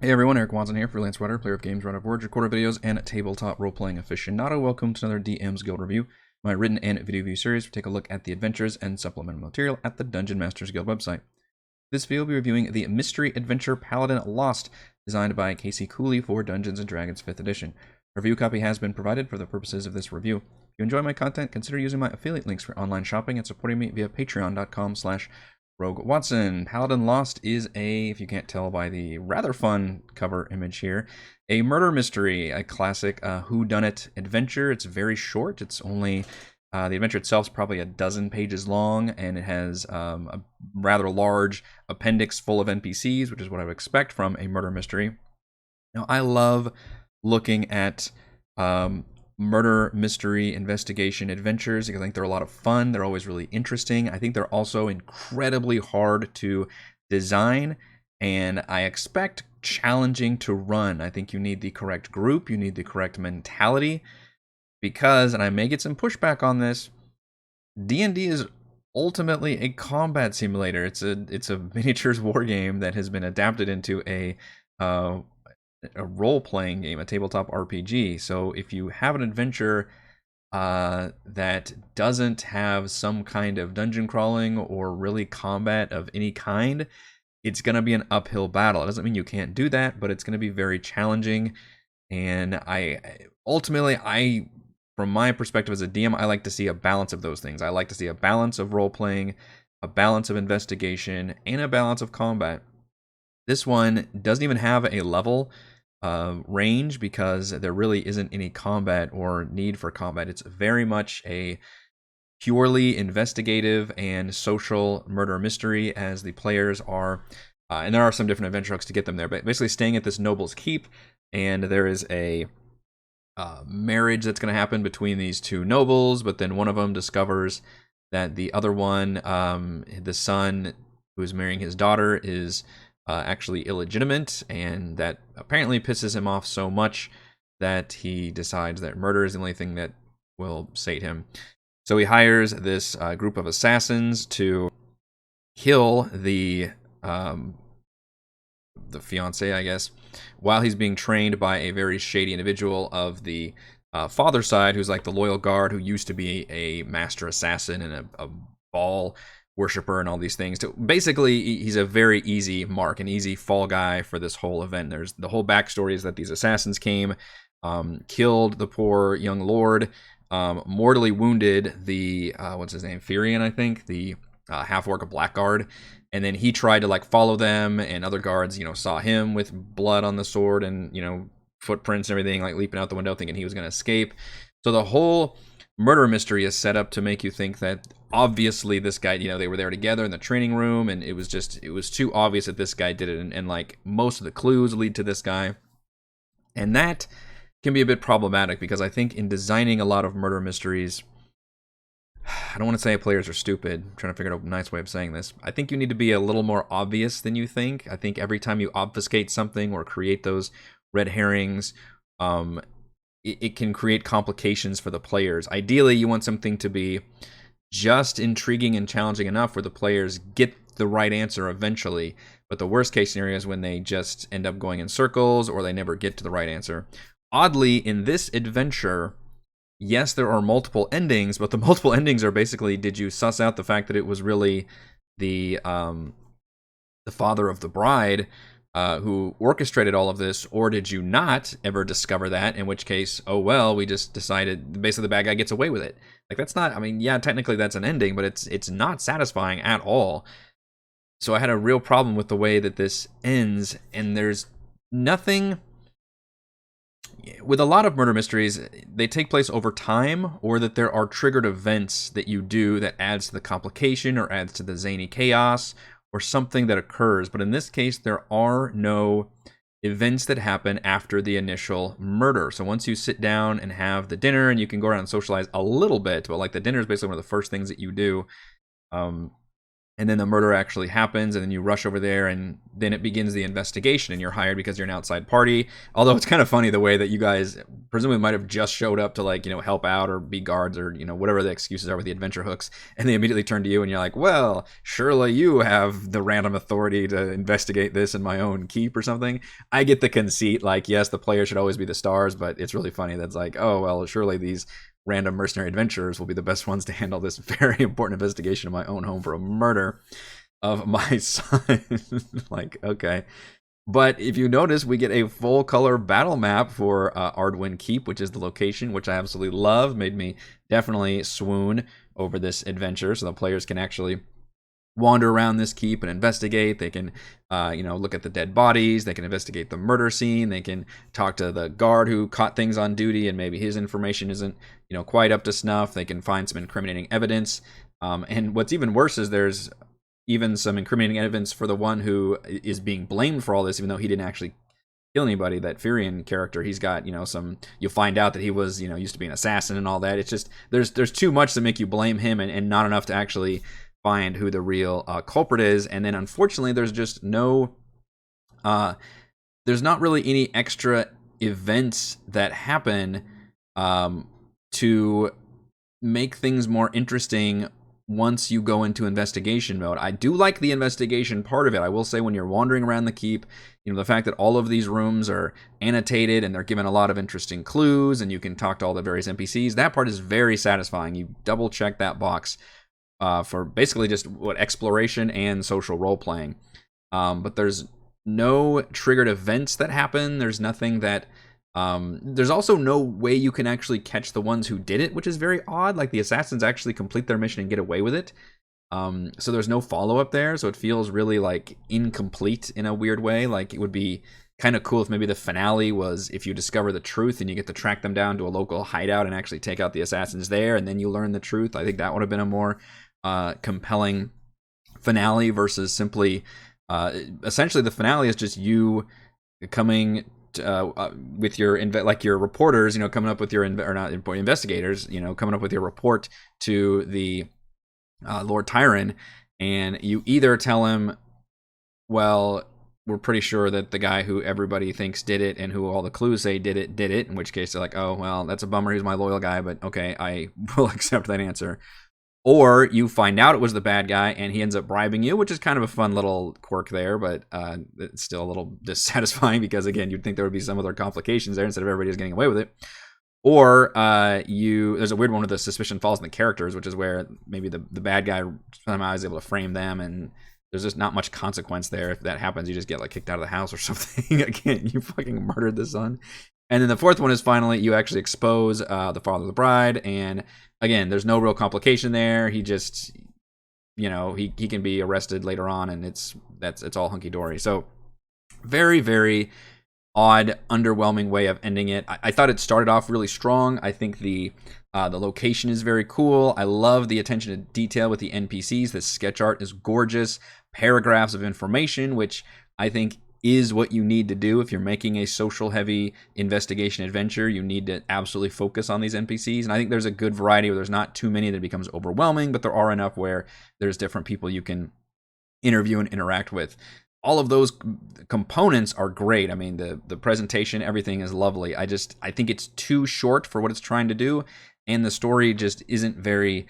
Hey everyone, Eric Watson here, freelance writer, player of games, writer of words, recorder videos, and tabletop role-playing aficionado. Welcome to another DM's Guild review, my written and video review series. We take a look at the adventures and supplemental material at the Dungeon Masters Guild website. This video will be reviewing the mystery adventure Paladin Lost, designed by Casey Cooley for Dungeons & Dragons 5th edition. A review copy has been provided for the purposes of this review. If you enjoy my content, consider using my affiliate links for online shopping and supporting me via patreon.com/Rogue Watson. Paladin Lost is if you can't tell by the rather fun cover image here, a murder mystery, a classic whodunit adventure. It's very short. It's only, the adventure itself is probably a dozen pages long, and it has a rather large appendix full of NPCs, which is what I would expect from a murder mystery. Now, I love looking at murder mystery investigation adventures. I think they're a lot of fun. They're always really interesting. I think they're also incredibly hard to design, and I expect challenging to run. I think you need the correct group, you need the correct mentality, because, and I may get some pushback on this, D&D is ultimately a combat simulator. It's a miniatures war game that has been adapted into a role-playing game, a tabletop RPG. So if you have an adventure that doesn't have some kind of dungeon crawling or really combat of any kind, it's going to be an uphill battle. It doesn't mean you can't do that, but it's going to be very challenging. And ultimately, from my perspective as a DM, I like to see a balance of those things. I like to see a balance of role-playing, a balance of investigation, and a balance of combat. This one doesn't even have a level range because there really isn't any combat or need for combat. It's very much a purely investigative and social murder mystery, as the players are, and there are some different adventure hooks to get them there, but basically staying at this noble's keep, and there is a marriage that's going to happen between these two nobles, but then one of them discovers that the other one, the son who is marrying his daughter, is actually illegitimate, and that apparently pisses him off so much that he decides that murder is the only thing that will sate him. So he hires this group of assassins to kill the fiance, I guess, while he's being trained by a very shady individual of the father's side, who's like the loyal guard, who used to be a master assassin and a Baal worshiper and all these things. Basically, he's a very easy mark, an easy fall guy for this whole event. There's the whole backstory is that these assassins came, killed the poor young lord, mortally wounded the what's his name, Firion, I think, the half-orc blackguard, and then he tried to like follow them, and other guards, saw him with blood on the sword and footprints and everything, like leaping out the window, thinking he was going to escape. So the whole murder mystery is set up to make you think that obviously this guy, they were there together in the training room, and it was too obvious that this guy did it, and like most of the clues lead to this guy, and that can be a bit problematic, because I think in designing a lot of murder mysteries, I don't want to say players are stupid. I'm trying to figure out a nice way of saying this. I think you need to be a little more obvious than you think. I think every time you obfuscate something or create those red herrings, it can create complications for the players. Ideally, you want something to be just intriguing and challenging enough where the players get the right answer eventually. But the worst case scenario is when they just end up going in circles or they never get to the right answer. Oddly, in this adventure, yes, there are multiple endings, but the multiple endings are basically, did you suss out the fact that it was really the father of the bride who orchestrated all of this, or did you not ever discover that? In which case, oh well, we just decided basically the bad guy gets away with it. Like, that's not, I mean, yeah, technically that's an ending, but it's not satisfying at all. So I had a real problem with the way that this ends, and there's nothing. With a lot of murder mysteries, they take place over time, or that there are triggered events that you do that adds to the complication or adds to the zany chaos, or something that occurs. But in this case, there are no events that happen after the initial murder. So once you sit down and have the dinner, and you can go around and socialize a little bit, but like the dinner is basically one of the first things that you do. And then the murder actually happens, and then you rush over there and then it begins the investigation, and you're hired because you're an outside party. Although it's kind of funny the way that you guys presumably might have just showed up to, like, help out or be guards or, whatever the excuses are with the adventure hooks, and they immediately turn to you and you're like, well, surely you have the random authority to investigate this in my own keep or something. I get the conceit, like, yes, the player should always be the stars, but it's really funny that's like, oh, well, surely these random mercenary adventurers will be the best ones to handle this very important investigation of my own home for a murder of my son. Like, okay. But if you notice, we get a full color battle map for Ardwin Keep, which is the location, which I absolutely love. Made me definitely swoon over this adventure, so the players can actually wander around this keep and investigate. They can look at the dead bodies. They can investigate the murder scene. They can talk to the guard who caught things on duty and maybe his information isn't quite up to snuff. They can find some incriminating evidence, and what's even worse is there's even some incriminating evidence for the one who is being blamed for all this, even though he didn't actually kill anybody. That Furion character, he's got some, you'll find out that he was used to be an assassin and all that. It's just there's too much to make you blame him, and not enough to actually find who the real culprit is. And then unfortunately there's just no there's not really any extra events that happen to make things more interesting once you go into investigation mode. I do like the investigation part of it. I will say, when you're wandering around the keep, the fact that all of these rooms are annotated and they're given a lot of interesting clues and you can talk to all the various NPCs, that part is very satisfying. You double check that box for basically just exploration and social role playing. But there's no triggered events that happen. There's nothing that there's also no way you can actually catch the ones who did it, which is very odd. Like, the assassins actually complete their mission and get away with it. So there's no follow-up there, so it feels really like incomplete in a weird way. Like, it would be kind of cool if maybe the finale was if you discover the truth and you get to track them down to a local hideout and actually take out the assassins there, and then you learn the truth. I think that would have been a more compelling finale versus simply essentially the finale is just you coming with your your reporters, coming up with your investigators, coming up with your report to the Lord Tyron, and you either tell him, well, we're pretty sure that the guy who everybody thinks did it and who all the clues say did it, in which case they're like, oh, well, that's a bummer, he's my loyal guy, but okay, I will accept that answer. Or you find out it was the bad guy and he ends up bribing you, which is kind of a fun little quirk there, but it's still a little dissatisfying because, again, you'd think there would be some other complications there instead of everybody just getting away with it. Or there's a weird one where the suspicion falls on the characters, which is where maybe the bad guy somehow is able to frame them, and there's just not much consequence there. If that happens, you just get kicked out of the house or something. Again, you fucking murdered the son. And then the fourth one is finally you actually expose the father of the bride, and again, there's no real complication there. He just, he can be arrested later on, and it's all hunky dory. So very, very odd, underwhelming way of ending it. I thought it started off really strong. I think the location is very cool. I love the attention to detail with the NPCs. The sketch art is gorgeous. Paragraphs of information, which I think is what you need to do if you're making a social heavy investigation adventure. You need to absolutely focus on these NPCs, and I think there's a good variety where there's not too many that it becomes overwhelming, but there are enough where there's different people you can interview and interact with. All of those components are great. I mean, the presentation, everything is lovely. I think it's too short for what it's trying to do, and the story just isn't very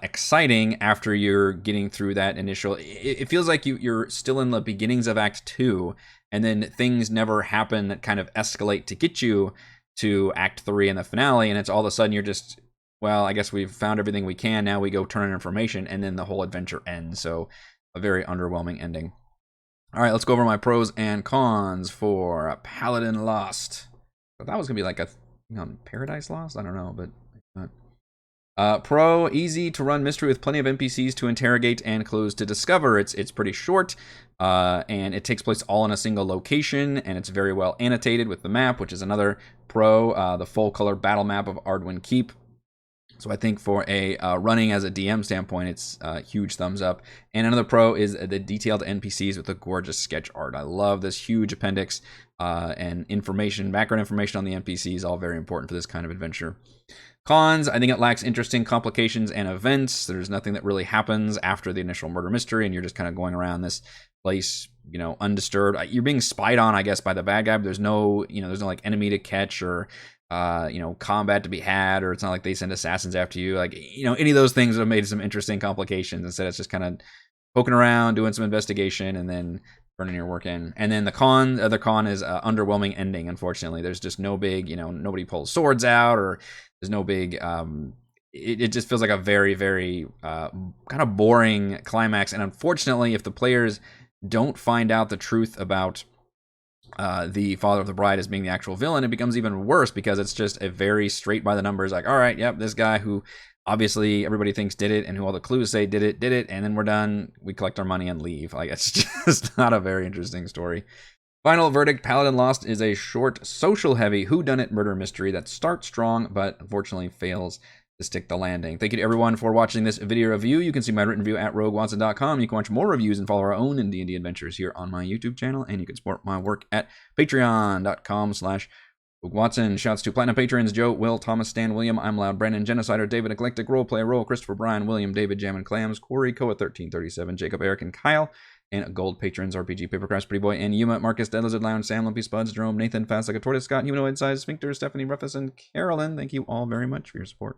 exciting after you're getting through that initial. It feels like you're still in the beginnings of Act 2, and then things never happen that kind of escalate to get you to Act 3 and the finale, and it's all of a sudden you're just, well, I guess we've found everything we can, now we go turn in information, and then the whole adventure ends. So a very underwhelming ending. All right, let's go over my pros and cons for Paladin Lost. I thought that was going to be like a Paradise Lost? I don't know, but pro, easy to run mystery with plenty of NPCs to interrogate and clues to discover. It's pretty short, and it takes place all in a single location, and it's very well annotated with the map, which is another pro. The full color battle map of Ardwin Keep. So I think for a running as a DM standpoint, it's a huge thumbs up. And another pro is the detailed NPCs with the gorgeous sketch art. I love this huge appendix and background information on the NPCs, all very important for this kind of adventure. Cons, I think it lacks interesting complications and events. There's nothing that really happens after the initial murder mystery, and you're just kind of going around this place undisturbed. You're being spied on, I guess, by the bad guy, but there's no like enemy to catch or combat to be had, or it's not like they send assassins after you. Like, any of those things have made some interesting complications. Instead, it's just kind of poking around, doing some investigation, and then turning your work in. And then the other con is underwhelming ending. Unfortunately, there's just no big, nobody pulls swords out, or there's no big. It just feels like a very, very kind of boring climax. And unfortunately, if the players don't find out the truth about the father of the bride as being the actual villain, it becomes even worse, because it's just a very straight by the numbers, like, all right, yep, this guy who obviously everybody thinks did it and who all the clues say did it, and then we're done, we collect our money and leave. Like, it's just not a very interesting story. Final verdict: Paladin Lost is a short, social heavy whodunit murder mystery that starts strong but unfortunately fails to stick the landing. Thank you to everyone for watching this video review. You can see my written review at roguewatson.com. You can watch more reviews and follow our own D&D adventures here on my YouTube channel, and you can support my work at patreon.com/roguewatson. Shouts to Platinum patrons Joe, Will, Thomas, Stan, William, I'm Loud, Brandon, Genocider, David, Eclectic, Roleplay, Roll, Christopher, Brian, William, David, Jam and Clams, Corey, Koa1337, Jacob, Eric, and Kyle. And gold patrons RPG, Papercraft, Pretty Boy, and Yuma, Marcus, Dead Lizard Lounge, Sam, Lumpy, Spuds, Jerome, Nathan, Fast Like a Tortoise, Scott, Humanoid Size, Sphincter, Stephanie, Rufus, and Carolyn. Thank you all very much for your support.